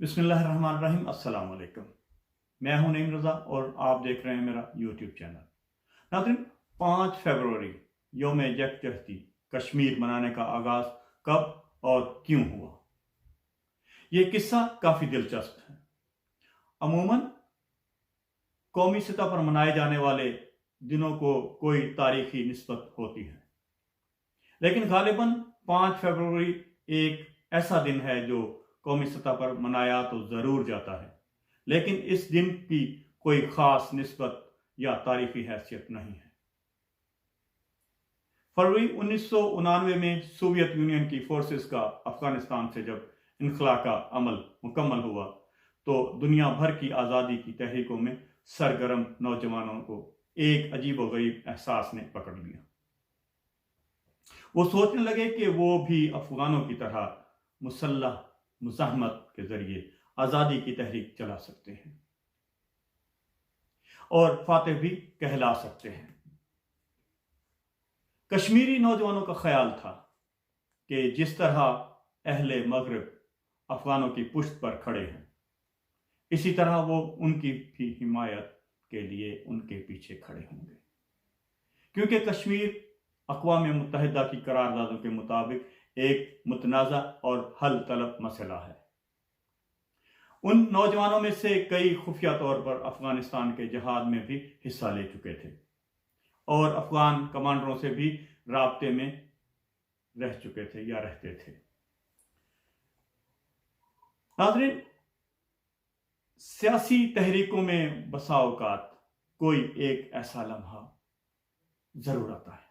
بسم اللہ الرحمن الرحیم۔ السلام علیکم، میں ہوں نعیم رضا اور آپ دیکھ رہے ہیں میرا یوٹیوب چینل۔ ناظرین، 5 فروری یوم یکجہتی کشمیر منانے کا آغاز کب اور کیوں ہوا؟ یہ قصہ کافی دلچسپ ہے۔ عموماً قومی سطح پر منائے جانے والے دنوں کو کوئی تاریخی نسبت ہوتی ہے، لیکن غالباً 5 فروری ایک ایسا دن ہے جو قومی سطح پر منایا تو ضرور جاتا ہے، لیکن اس دن کی کوئی خاص نسبت یا تاریخی حیثیت نہیں ہے۔ فروری 1999 میں سوویت یونین کی فورسز کا افغانستان سے جب انخلا کا عمل مکمل ہوا تو دنیا بھر کی آزادی کی تحریکوں میں سرگرم نوجوانوں کو ایک عجیب و غریب احساس نے پکڑ لیا۔ وہ سوچنے لگے کہ وہ بھی افغانوں کی طرح مسلح مزاحمت کے ذریعے آزادی کی تحریک چلا سکتے ہیں اور فاتح بھی کہلا سکتے ہیں۔ کشمیری نوجوانوں کا خیال تھا کہ جس طرح اہل مغرب افغانوں کی پشت پر کھڑے ہیں، اسی طرح وہ ان کی بھی حمایت کے لیے ان کے پیچھے کھڑے ہوں گے، کیونکہ کشمیر اقوام متحدہ کی قراردادوں کے مطابق ایک متنازع اور حل طلب مسئلہ ہے۔ ان نوجوانوں میں سے کئی خفیہ طور پر افغانستان کے جہاد میں بھی حصہ لے چکے تھے اور افغان کمانڈروں سے بھی رابطے میں رہ چکے تھے یا رہتے تھے۔ ناظرین، سیاسی تحریکوں میں بسا اوقات کوئی ایک ایسا لمحہ ضرور آتا ہے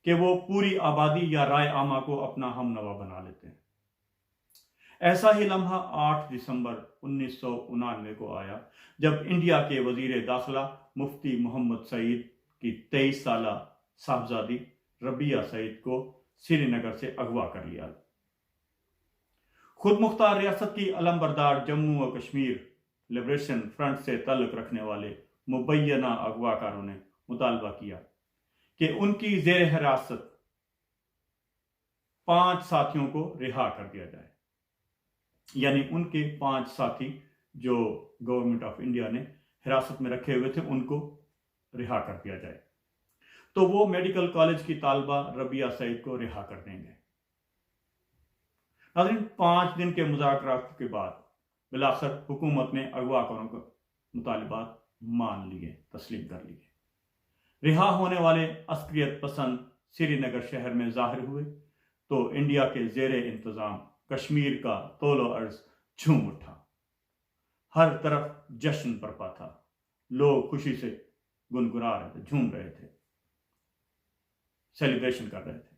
کہ وہ پوری آبادی یا رائے عامہ کو اپنا ہم نوا بنا لیتے ہیں۔ ایسا ہی لمحہ 8 دسمبر 1999 کو آیا جب انڈیا کے وزیر داخلہ مفتی محمد سعید کی 23 سالہ صاحبزادی ربیہ سعید کو سری نگر سے اغوا کر لیا۔ خود مختار ریاست کی علم بردار جموں و کشمیر لبریشن فرنٹ سے تعلق رکھنے والے مبینہ اغوا کاروں نے مطالبہ کیا کہ ان کی زیر حراست 5 ساتھیوں کو رہا کر دیا جائے، یعنی ان کے 5 ساتھی جو گورنمنٹ آف انڈیا نے حراست میں رکھے ہوئے تھے ان کو رہا کر دیا جائے، تو وہ میڈیکل کالج کی طالبہ ربیہ سعید کو رہا کر دیں گے۔ ناظرین، 5 دن کے مذاکرات کے بعد بالآخر حکومت نے اغوا کاروں کے مطالبات مان لیے، تسلیم کر لیے۔ رہا ہونے والے عسکریت پسند سری نگر شہر میں ظاہر ہوئے تو انڈیا کے زیر انتظام کشمیر کا طول و عرض جھوم اٹھا۔ ہر طرف جشن برپا تھا، لوگ خوشی سے گنگنا رہے تھے، جھوم رہے تھے، سیلیبریشن کر رہے تھے۔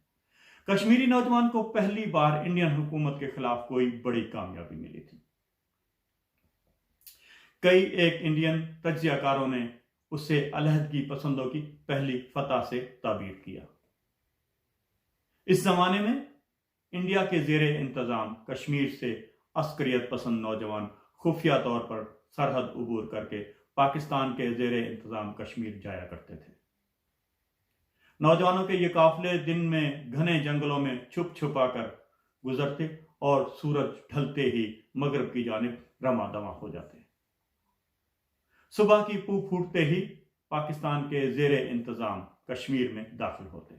کشمیری نوجوان کو پہلی بار انڈین حکومت کے خلاف کوئی بڑی کامیابی ملی تھی۔ کئی ایک انڈین تجزیہ کاروں نے اسے علیحدگی پسندوں کی پہلی فتح سے تعبیر کیا۔ اس زمانے میں انڈیا کے زیر انتظام کشمیر سے عسکریت پسند نوجوان خفیہ طور پر سرحد عبور کر کے پاکستان کے زیر انتظام کشمیر جایا کرتے تھے۔ نوجوانوں کے یہ قافلے دن میں گھنے جنگلوں میں چھپ چھپا کر گزرتے اور سورج ڈھلتے ہی مغرب کی جانب رواں دواں ہو جاتے۔ صبح کی پو پھوٹتے ہی پاکستان کے زیر انتظام کشمیر میں داخل ہوتے،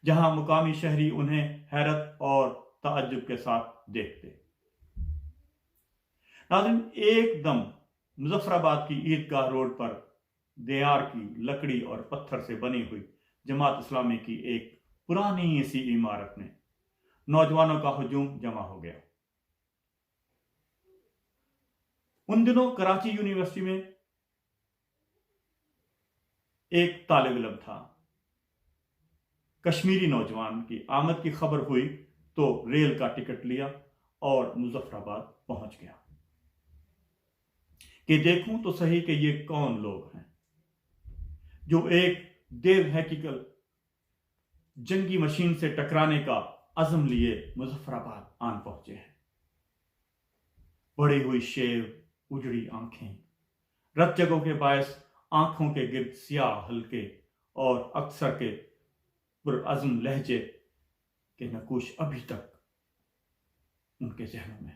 جہاں مقامی شہری انہیں حیرت اور تعجب کے ساتھ دیکھتے۔ ناظرین، ایک دم مظفر آباد کی عیدگاہ روڈ پر دیار کی لکڑی اور پتھر سے بنی ہوئی جماعت اسلامی کی ایک پرانی سی عمارت میں نوجوانوں کا ہجوم جمع ہو گیا۔ ان دنوں کراچی یونیورسٹی میں ایک طالب علم تھا۔ کشمیری نوجوان کی آمد کی خبر ہوئی تو ریل کا ٹکٹ لیا اور مظفر آباد پہنچ گیا کہ دیکھوں تو صحیح کہ یہ کون لوگ ہیں جو ایک دیو ہیکیکل جنگی مشین سے ٹکرانے کا عزم لیے مظفر آباد آن پہنچے ہیں۔ بڑی ہوئی شیو، اجڑی آنکھیں، رت جگہوں کے باعث آنکھوں کے گرد سیاہ ہلکے اور اکثر کے پرعزم لہجے کے نقوش ابھی تک ان کے ذہنوں میں۔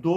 2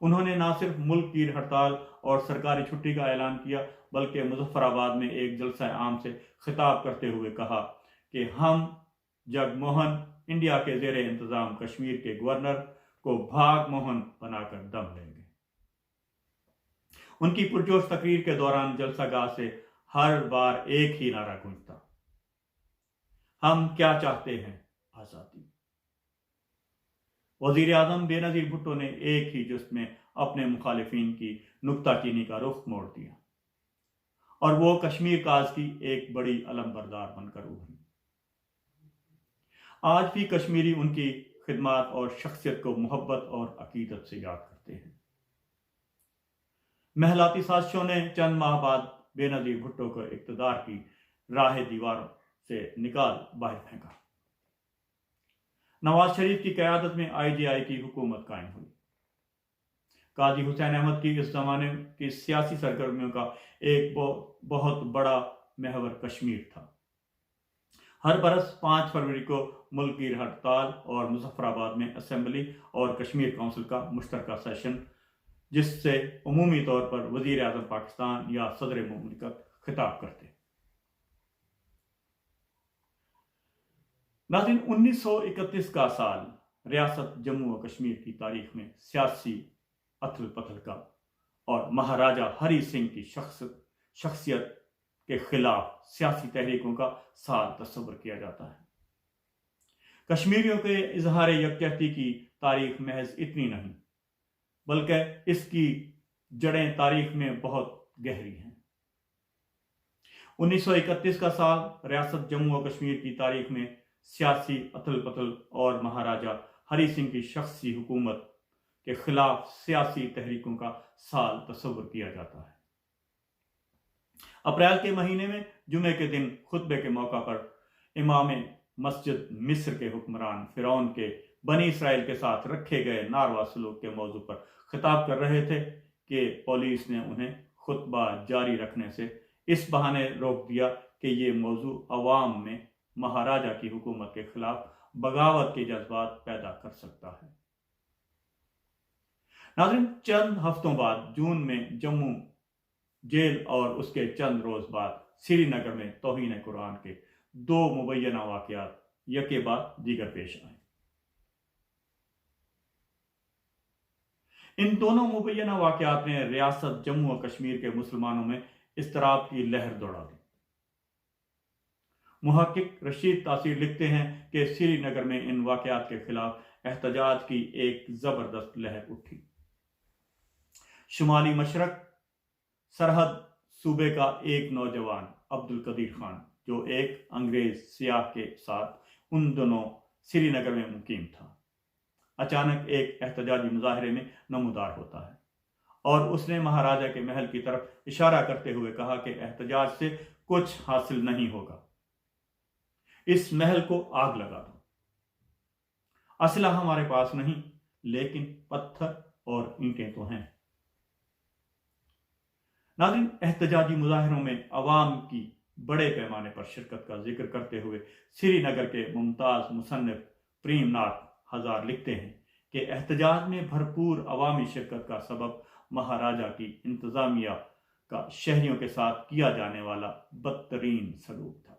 انہوں نے نہ صرف ملک کی ہڑتال اور سرکاری چھٹی کا اعلان کیا بلکہ مظفر آباد میں ایک جلسہ عام سے خطاب کرتے ہوئے کہا کہ ہم جگ موہن انڈیا کے زیر انتظام کشمیر کے گورنر کو بھاگ موہن بنا کر دم لیں گے۔ ان کی پرجوش تقریر کے دوران جلسہ گاہ سے ہر بار ایک ہی نعرہ گونجتا، ہم کیا چاہتے ہیں؟ آزادی۔ وزیر اعظم بے نظیر بھٹو نے ایک ہی جست میں اپنے مخالفین کی نکتہ چینی کا رخ موڑ دیا اور وہ کشمیر کاز کی ایک بڑی علم بردار بن کر ابھری۔ آج بھی کشمیری ان کی خدمات اور شخصیت کو محبت اور عقیدت سے یاد کرتے ہیں۔ محلاتی سازشوں نے چند ماہ بعد بے نظیر بھٹو کو اقتدار کی راہ دیوار سے نکال باہر پھینکا۔ نواز شریف کی قیادت میں IGI کی حکومت قائم ہوئی۔ قاضی حسین احمد کی اس زمانے کی سیاسی سرگرمیوں کا ایک بہت بڑا محور کشمیر تھا۔ ہر برس 5 فروری کو ملک کی ہڑتال اور مظفر آباد میں اسمبلی اور کشمیر کونسل کا مشترکہ سیشن، جس سے عمومی طور پر وزیر اعظم پاکستان یا صدر مملکت خطاب کرتے۔ ناظرین، 1931 کا سال ریاست جموں و کشمیر کی تاریخ میں سیاسی اتھل پتھل کا اور مہاراجہ ہری سنگھ کی شخصیت کے خلاف سیاسی تحریکوں کا سال تصور کیا جاتا ہے۔ کشمیریوں کے اظہار یکجہتی کی تاریخ محض اتنی نہیں بلکہ اس کی جڑیں تاریخ میں بہت گہری ہیں۔ 1931 کا سال ریاست جموں و کشمیر کی تاریخ میں سیاسی اتھل پتھل اور مہاراجہ ہری سنگھ کی شخصی حکومت کے خلاف سیاسی تحریکوں کا سال تصور کیا جاتا ہے۔ اپریل کے مہینے میں جمعے کے دن خطبے کے موقع پر امام مسجد مصر کے حکمران فرعون کے بنی اسرائیل کے ساتھ رکھے گئے ناروا سلوک کے موضوع پر خطاب کر رہے تھے کہ پولیس نے انہیں خطبہ جاری رکھنے سے اس بہانے روک دیا کہ یہ موضوع عوام میں مہاراجہ کی حکومت کے خلاف بغاوت کے جذبات پیدا کر سکتا ہے۔ ناظرین، چند ہفتوں بعد جون میں جموں جیل اور اس کے چند روز بعد سری نگر میں توہین قرآن کے 2 مبینہ واقعات یکے بعد دیگر پیش آئے۔ ان دونوں مبینہ واقعات نے ریاست جموں و کشمیر کے مسلمانوں میں اضطراب کی لہر دوڑا دی۔ محقق رشید تاثیر لکھتے ہیں کہ سری نگر میں ان واقعات کے خلاف احتجاج کی ایک زبردست لہر اٹھی۔ شمالی مشرق سرحد صوبے کا ایک نوجوان عبد القدیر خان، جو ایک انگریز سیاح کے ساتھ ان دنوں سری نگر میں مقیم تھا، اچانک ایک احتجاجی مظاہرے میں نمودار ہوتا ہے اور اس نے مہاراجہ کے محل کی طرف اشارہ کرتے ہوئے کہا کہ احتجاج سے کچھ حاصل نہیں ہوگا، اس محل کو آگ لگا دو، اسلحہ ہمارے پاس نہیں لیکن پتھر اور اینٹیں تو ہیں۔ ناظرین، احتجاجی مظاہروں میں عوام کی بڑے پیمانے پر شرکت کا ذکر کرتے ہوئے سری نگر کے ممتاز مصنف پریم ناتھ ہزار لکھتے ہیں کہ احتجاج میں بھرپور عوامی شرکت کا سبب مہاراجہ کی انتظامیہ کا شہریوں کے ساتھ کیا جانے والا بدترین سلوک تھا۔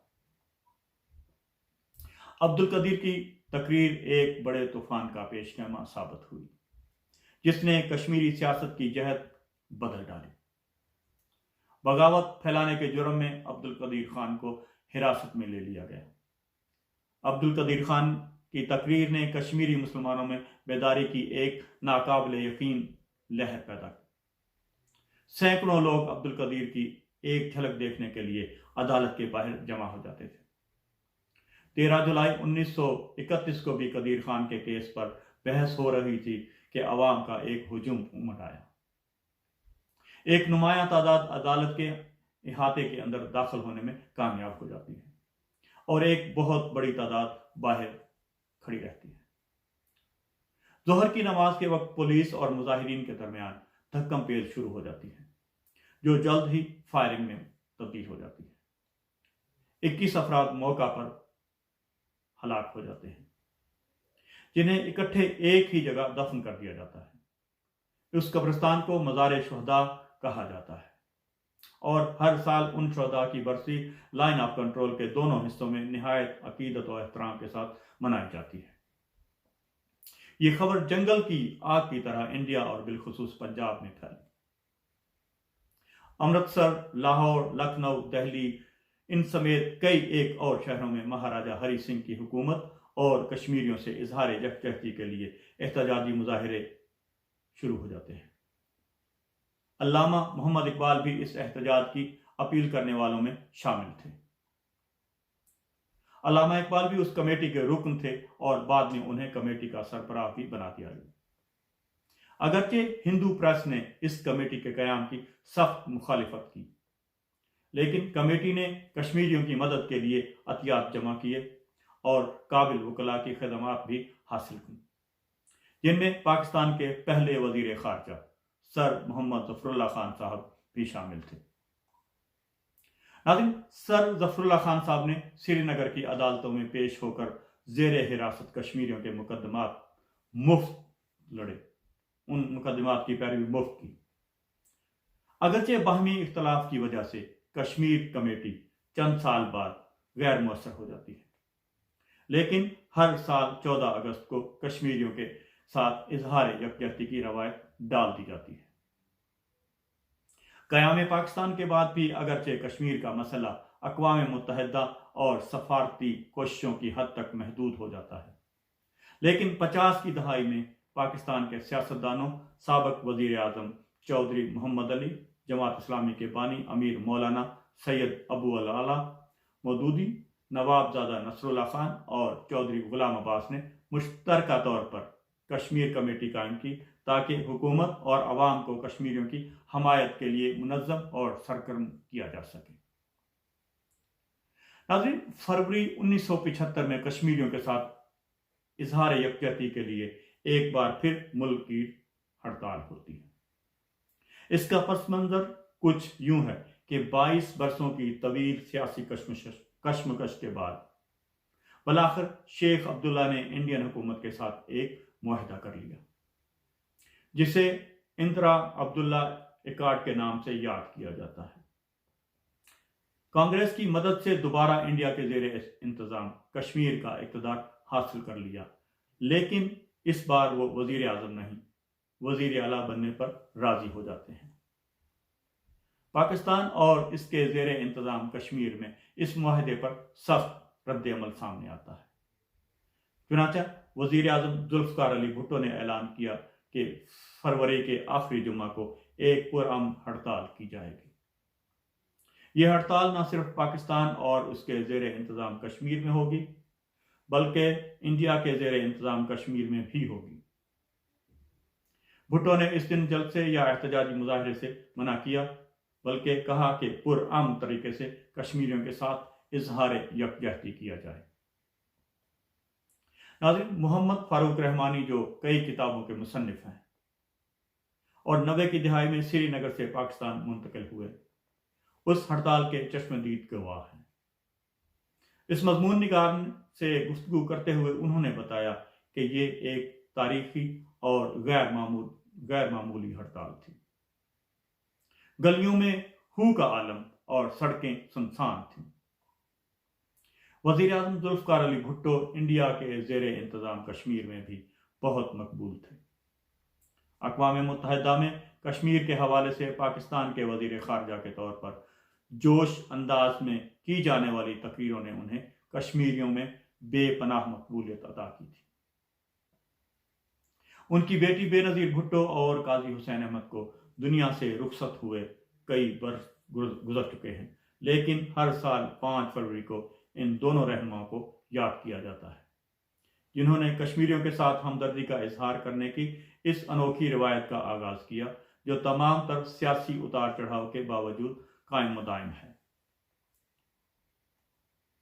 عبد القدیر کی تقریر ایک بڑے طوفان کا پیش خیمہ ثابت ہوئی جس نے کشمیری سیاست کی جہت بدل ڈالی۔ بغاوت پھیلانے کے جرم میں عبد القدیر خان کو حراست میں لے لیا گیا۔ عبد القدیر خان کی تقریر نے کشمیری مسلمانوں میں بیداری کی ایک ناقابل یقین لہر پیدا کی۔ سینکڑوں لوگ عبد القدیر کی ایک جھلک دیکھنے کے لیے عدالت کے باہر جمع ہو جاتے تھے۔ 13 جولائی 1931 کو بھی قدیر خان کے کیس پر بحث ہو رہی تھی کہ عوام کا ایک ہجوم امڑ آیا۔ ایک نمایاں تعداد عدالت کے احاطے کے اندر داخل ہونے میں کامیاب ہو جاتی ہے اور ایک بہت بڑی تعداد باہر کھڑی رہتی ہے۔ ظہر کی نماز کے وقت پولیس اور مظاہرین کے درمیان دھکم پیل شروع ہو جاتی ہے جو جلد ہی فائرنگ میں تبدیل ہو جاتی ہے۔ 21 افراد موقع پر ہلاک ہو جاتے ہیں جنہیں اکٹھے ایک ہی جگہ دفن کر دیا جاتا ہے۔ اس قبرستان کو مزار شہداء کہا جاتا ہے اور ہر سال ان شہداء کی برسی لائن آف کنٹرول کے دونوں حصوں میں نہایت عقیدت و احترام کے ساتھ منائی جاتی ہے۔ یہ خبر جنگل کی آگ کی طرح انڈیا اور بالخصوص پنجاب میں پھیلی۔ امرتسر، لاہور، لکھنؤ، دہلی ان سمیت کئی ایک اور شہروں میں مہاراجہ ہری سنگھ کی حکومت اور کشمیریوں سے اظہار یکجہتی کے لیے احتجاجی مظاہرے شروع ہو جاتے ہیں۔ علامہ محمد اقبال بھی اس احتجاج کی اپیل کرنے والوں میں شامل تھے۔ علامہ اقبال بھی اس کمیٹی کے رکن تھے اور بعد میں انہیں کمیٹی کا سربراہ بھی بنا دیا گیا۔ اگرچہ ہندو پریس نے اس کمیٹی کے قیام کی سخت مخالفت کی، لیکن کمیٹی نے کشمیریوں کی مدد کے لیے عطیات جمع کیے اور قابل وکلاء کی خدمات بھی حاصل کی، جن میں پاکستان کے پہلے وزیر خارجہ سر محمد ظفر اللہ خان صاحب بھی شامل تھے۔ ناظرین، سر ظفر اللہ خان صاحب نے سری نگر کی عدالتوں میں پیش ہو کر زیر حراست کشمیریوں کے مقدمات مفت لڑے، ان مقدمات کی پیروی مفت کی۔ اگرچہ باہمی اختلاف کی وجہ سے کشمیر کمیٹی چند سال بعد غیر مؤثر ہو جاتی ہے، لیکن ہر سال 14 اگست کو کشمیریوں کے ساتھ اظہار یکجہتی کی روایت ڈال دی جاتی ہے۔ قیام پاکستان کے بعد بھی اگرچہ کشمیر کا مسئلہ اقوام متحدہ اور سفارتی کوششوں کی حد تک محدود ہو جاتا ہے، لیکن 50 کی دہائی میں پاکستان کے سیاستدانوں، سابق وزیر اعظم چودھری محمد علی، جماعت اسلامی کے بانی امیر مولانا سید ابو العلا مودودی، نواب زادہ نصر اللہ خان اور چودھری غلام عباس نے مشترکہ طور پر کشمیر کمیٹی قائم کی تاکہ حکومت اور عوام کو کشمیریوں کی حمایت کے لیے منظم اور سرگرم کیا جا سکے۔ ناظرین، فروری 1975 میں کشمیریوں کے ساتھ اظہار یکجہتی کے لیے ایک بار پھر ملک کی ہڑتال ہوتی ہے۔ اس کا پس منظر کچھ یوں ہے کہ 22 برسوں کی طویل سیاسی کشمکش کے بعد بالآخر شیخ عبداللہ نے انڈین حکومت کے ساتھ ایک معاہدہ کر لیا، جسے انترا عبداللہ ایکارڈ کے نام سے یاد کیا جاتا ہے۔ کانگریس کی مدد سے دوبارہ انڈیا کے زیر انتظام کشمیر کا اقتدار حاصل کر لیا، لیکن اس بار وہ وزیر اعظم نہیں، وزیر اعلیٰ بننے پر راضی ہو جاتے ہیں۔ پاکستان اور اس کے زیر انتظام کشمیر میں اس معاہدے پر سخت رد عمل سامنے آتا ہے۔ چنانچہ وزیر اعظم ذوالفقار علی بھٹو نے اعلان کیا کہ فروری کے آخری جمعہ کو ایک پرامن ہڑتال کی جائے گی۔ یہ ہڑتال نہ صرف پاکستان اور اس کے زیر انتظام کشمیر میں ہوگی، بلکہ انڈیا کے زیر انتظام کشمیر میں بھی ہوگی۔ بھٹو نے اس دن جلسے یا احتجاجی مظاہرے سے منع کیا، بلکہ کہا کہ پرامن طریقے سے کشمیریوں کے ساتھ اظہار یکجہتی کیا جائے۔ ناظرین، محمد فاروق رحمانی جو کئی کتابوں کے مصنف ہیں اور 90 کی دہائی میں سری نگر سے پاکستان منتقل ہوئے، اس ہڑتال کے چشمدید گواہ ہیں۔ اس مضمون نگار سے گفتگو کرتے ہوئے انہوں نے بتایا کہ یہ ایک تاریخی اور غیر معمولی ہڑتال تھی۔ گلیوں میں ہو کا عالم اور سڑکیں سنسان تھیں۔ وزیر اعظم ذوالفقار علی بھٹو انڈیا کے زیر انتظام کشمیر میں بھی بہت مقبول تھے۔ اقوام متحدہ میں کشمیر کے حوالے سے پاکستان کے وزیر خارجہ کے طور پر جوش انداز میں کی جانے والی تقریروں نے انہیں کشمیریوں میں بے پناہ مقبولیت عطا کی تھی۔ ان کی بیٹی بے نظیر بھٹو اور قاضی حسین احمد کو دنیا سے رخصت ہوئے کئی برس گزر چکے ہیں، لیکن ہر سال 5 فروری کو ان دونوں رہنماؤں کو یاد کیا جاتا ہے، جنہوں نے کشمیریوں کے ساتھ ہمدردی کا اظہار کرنے کی اس انوکھی روایت کا آغاز کیا، جو تمام تر سیاسی اتار چڑھاؤ کے باوجود قائم و دائم ہے۔